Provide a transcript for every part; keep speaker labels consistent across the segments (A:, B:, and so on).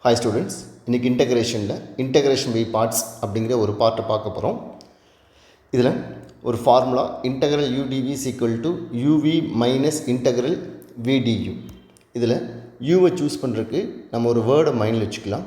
A: Hi students, இன்னைக்கு integration by parts அப்படிங்கிற ஒரு பார்ட்டை பார்க்க போகிறோம். இதில் ஒரு formula integral udv is equal to uv minus integral vdu. இதில் யூவை சூஸ் பண்ணுறதுக்கு நம்ம ஒரு வேர்டை மைண்டில் வச்சுக்கலாம்.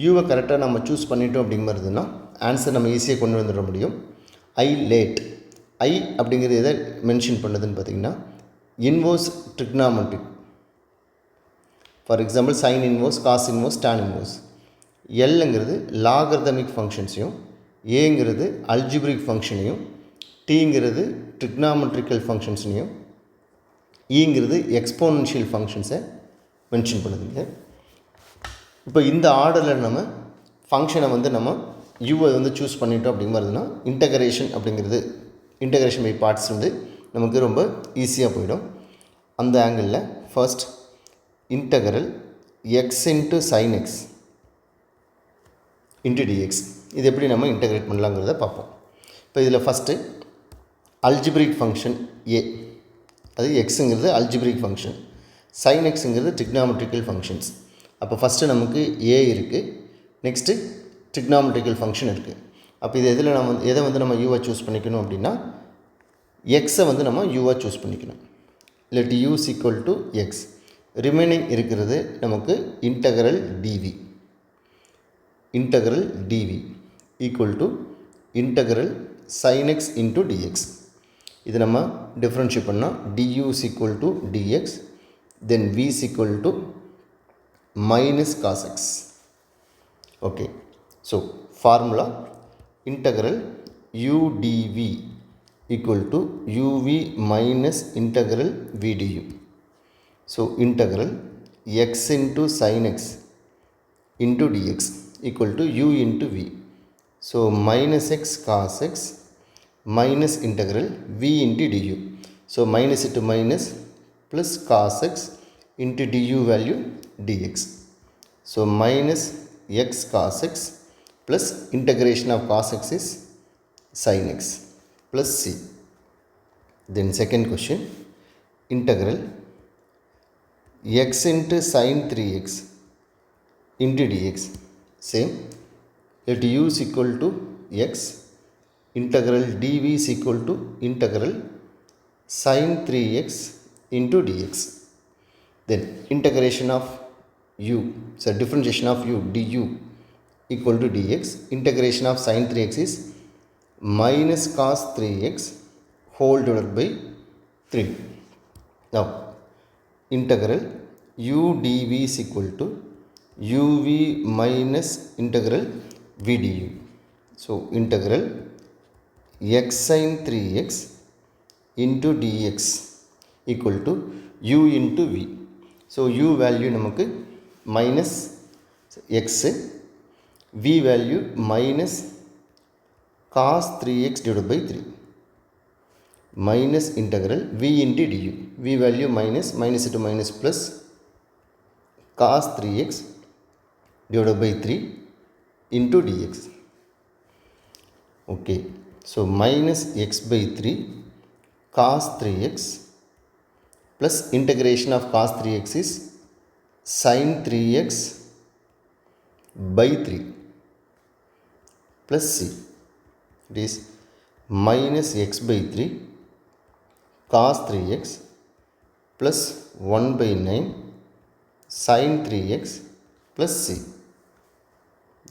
A: யூவை கரெக்டாக நம்ம சூஸ் பண்ணிட்டோம் அப்படிங்கிறதுனா ஆன்சர் நம்ம ஈஸியாக கொண்டு வந்துட முடியும். ஐ லேட் ஐ அப்படிங்கிறது எதை மென்ஷன் பண்ணுதுன்னு பார்த்திங்கன்னா inverse trigonometric. For example sine inverse, cos inverse, tan inverse. எல்லுங்கிறது லாகர்தமிக் ஃபங்க்ஷன்ஸையும், ஏங்கிறது அல்ஜிப்ரிக் ஃபங்க்ஷனையும், டீங்கிறது ட்ரிக்னாமெட்ரிக்கல் ஃபங்க்ஷன்ஸையும், ஈங்கிறது எக்ஸ்போனன்ஷியல் ஃபங்க்ஷன்ஸை மென்ஷன் பண்ணுதுங்க. இப்போ இந்த ஆர்டரில் நம்ம ஃபங்க்ஷனை நம்ம யூவை சூஸ் பண்ணிட்டோம் அப்படிங்கிறதுனா இன்டகிரேஷன் பை பார்ட்ஸ் நமக்கு ரொம்ப ஈஸியாக போயிடும். அந்த ஆங்கிளில் first integral x into sin x into dx இது எப்படி நம்ம இன்டகிரேட் பண்ணலாங்கிறத பார்ப்போம். இப்போ இதில் ஃபஸ்ட்டு அல்ஜிப்ரிக் ஃபங்க்ஷன் ஏ, அது எக்ஸுங்கிறது அல்ஜிப்ரிக் ஃபங்க்ஷன், சைன் எக்ஸுங்கிறது ட்ரிக்னாமெட்ரிக்கல் ஃபங்க்ஷன்ஸ். அப்போ ஃபஸ்ட்டு நமக்கு ஏ இருக்குது, நெக்ஸ்ட்டு ட்ரிக்னாமெட்ரிக்கல் ஃபங்க்ஷன் இருக்குது. அப்போ இது எதில் நம்ம யூவை சூஸ் பண்ணிக்கணும் அப்படின்னா எக்ஸை நம்ம யூவாக சூஸ் பண்ணிக்கணும். Let u is equal to x. Remaining இருக்கிறது நமக்கு integral d v equal to integral sine x into d x. இது நம்ம டிஃப்ரென்ஷியேட் பண்ணால் d u is equal to d x, then v is equal to minus cos x. Okay, so formula integral u d v equal to u v minus integral v d u. So, integral x into sin x into dx equal to u into v. So, minus x cos x minus integral v into du. So, minus into minus plus cos x into du value dx. So, minus x cos x plus integration of cos x is sin x plus c. Then second question, integral x into sin 3x into dx. Same, let u is equal to x, integral dv is equal to integral sin 3x into dx. Then integration of u, so differentiation of u du equal to dx. Integration of sin 3x is minus cos 3x whole divided by 3. Now integral u dv is equal to uv minus integral v du. So, integral x sin 3x into dx equal to u into v. So, u value நமக்கு minus x, v value minus cos 3x divided by 3. Minus integral v into du, v value minus into minus plus cos 3x divided by 3 into dx. Okay, so minus x by 3 cos 3x plus integration of cos 3x is sin 3x by 3 plus c. It is minus x by 3 cos 3x plus 1 by 9 sin 3x plus c.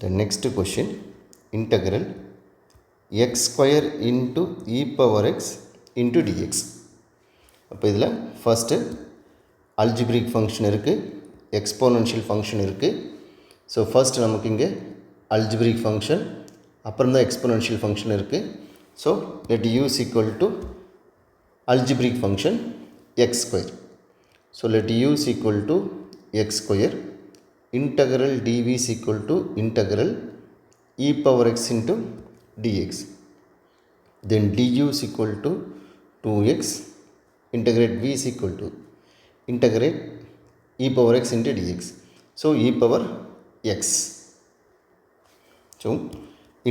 A: The next question, integral x square into e power x into dx. அப்போ இதில் first algebraic function இருக்குது, exponential function இருக்குது. So first நமக்கு இங்கே algebraic function, அப்புறம் தான் exponential function இருக்குது. So let u is equal to algebraic function x square. So, let u is equal to x square, integral dv is equal to integral e power x into dx. Then du is equal to 2x, integrate v is equal to integrate e power x into dx. So, e power x. So,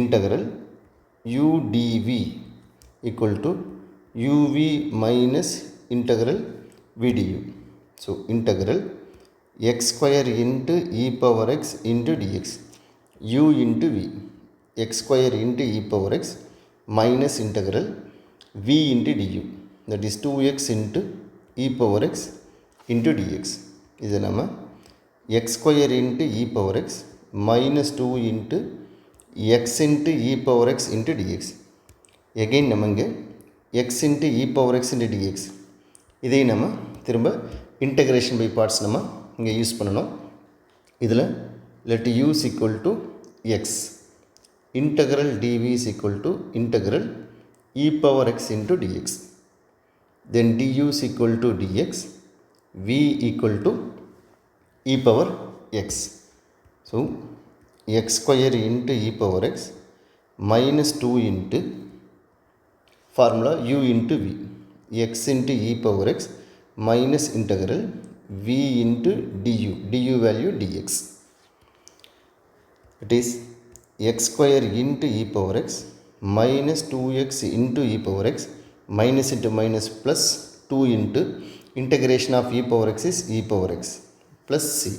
A: integral u dv equal to uv minus integral v du. So, integral x square into e power x into dx u into v x square into e power x minus integral v into du, that is 2x into e power x into dx. இது நம்ம x square into e power x minus 2 into x into e power x into dx. again நம்ம இங்கே x into e power x into dx இதை நம்ம திரும்ப integration by parts நம்ம இங்கே use பண்ணணும். இதில் let u is equal to x, integral dv is equal to integral e power x into dx, then du is equal to dx, v equal to e power x. So x square into e power x minus 2 into formula u into v, x into e power x minus integral v into du value dx. It is x square into e power x minus 2x into e power x minus into minus plus 2 into integration of e power x is e power x plus c.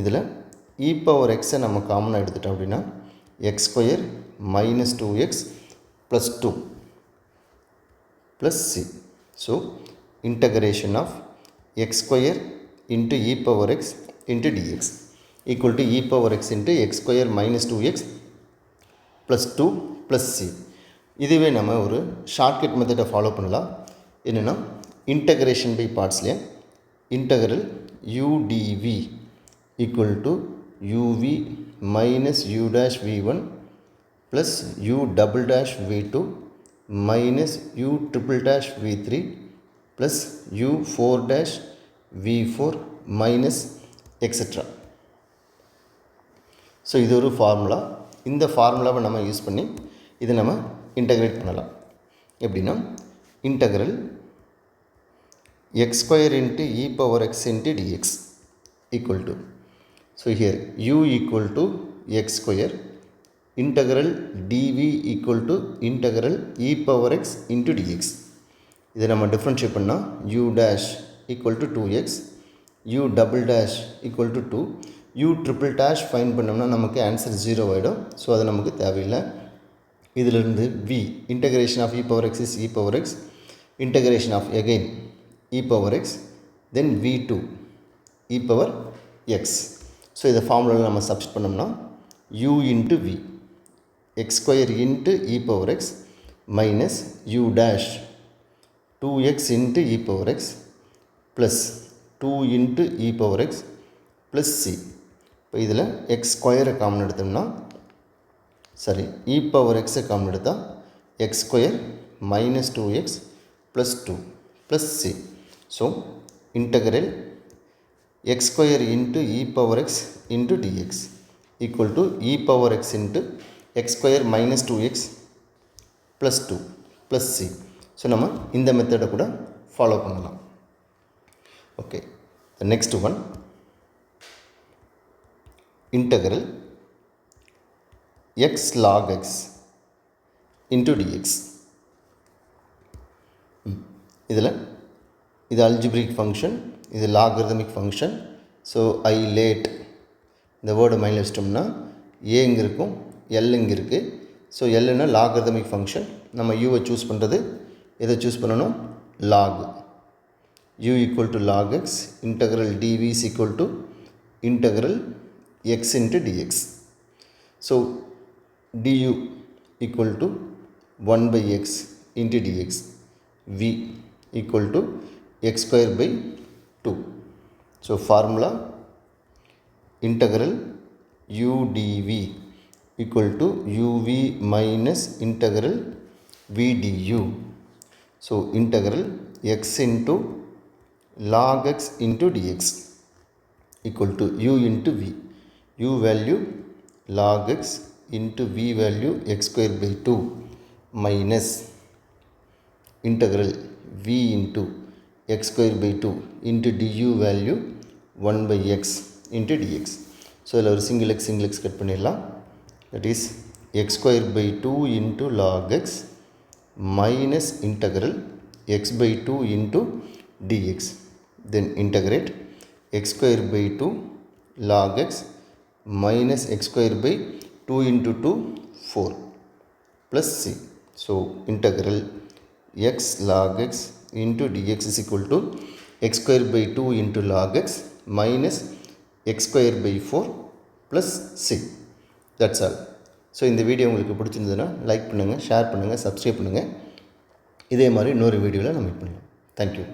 A: இதில் e power x நம்ம காமனாக எடுத்துட்டோம் அப்படின்னா x square minus 2x plus 2 plus c. So integration of x square into e power x into dx equal to e power x into x square minus 2x plus 2 plus c. இதுவே நம்ம ஒரு shortcut மெத்தடை follow பண்ணலாம். என்னென்னா integration by பார்ட்ஸ்லேயே integral u dv equal to uv minus u dash v1 plus u double dash v2 minus u triple dash v3 plus u 4 dash v4 minus etc. So இது ஒரு formula. இந்த ஃபார்முலாவை நம்ம use பண்ணி இதை நம்ம integrate பண்ணலாம். எப்படின்னா integral x square into e power x into dx equal to, so here u equal to x square integral dv equal to integral e power x into dx. இதை நம்ம டிஃப்ரென்ஷியேட் பண்ணால் u dash equal to 2x, u double dash equal to 2, u triple dash fine பண்ணோம்னா நமக்கு answer 0 ஆகிடும். So அது நமக்கு தேவையில்லை. இதிலிருந்து v integration of e power x is e power x, integration of again e power x, then v2 e power x. So இதை ஃபார்முலாவில் நம்ம சப்ஸ்டிட் பண்ணோம்னா u into v x square into e power x minus u dash 2x into e power x plus 2 into e power x plus c. இப்போ இதில் x ஸ்கொயரை common எடுத்தோம்னா e power x common எடுத்தால் x square minus 2x plus 2 plus c. So integral x square into e power x into dx equal to e power x into x square minus 2x plus 2 plus c. So நம்ம இந்த மெத்தடை கூட follow பண்ணலாம். Okay, the next one integral x log x into dx. இதில் இது algebraic function, இது logarithmic function. So ILATE இந்த word மைண்டில் வச்சிட்டோம்னா ஏ இங்கே இருக்கும், எல் இங்கே இருக்குது. ஸோ எல்லுன்னா லாகரிதமிக் ஃபங்க்ஷன். நம்ம யூவை சூஸ் பண்ணுறது எதை சூஸ் பண்ணணும்? Log. u equal to log x, integral dv is equal to integral x into dx. So du equal to 1 by x into dx, v equal to x square by 2. So formula integral u dv equal to uv minus integral v du. So integral x into log x into dx equal to u into v, u value log x into v value x square by 2 minus integral v into x square by 2 into du value 1 by x into dx. So இதில் ஒரு single X cut பண்ணிடலாம். That is x square by 2 into log x minus integral x by 2 into dx. Then integrate x square by 2 log x minus x square by 2 into 2 4 plus c. So integral x log x into dx is equal to x square by 2 into log x minus x square by 4 plus c. That's all. So இந்த video உங்களுக்கு பிடிச்சிருந்ததுன்னா like பண்ணுங்கள், share பண்ணுங்கள், subscribe பண்ணுங்கள். இதே மாதிரி இன்னொரு வீடியோவில் நம்ம மீட் பண்ணலாம். தேங்க்யூ.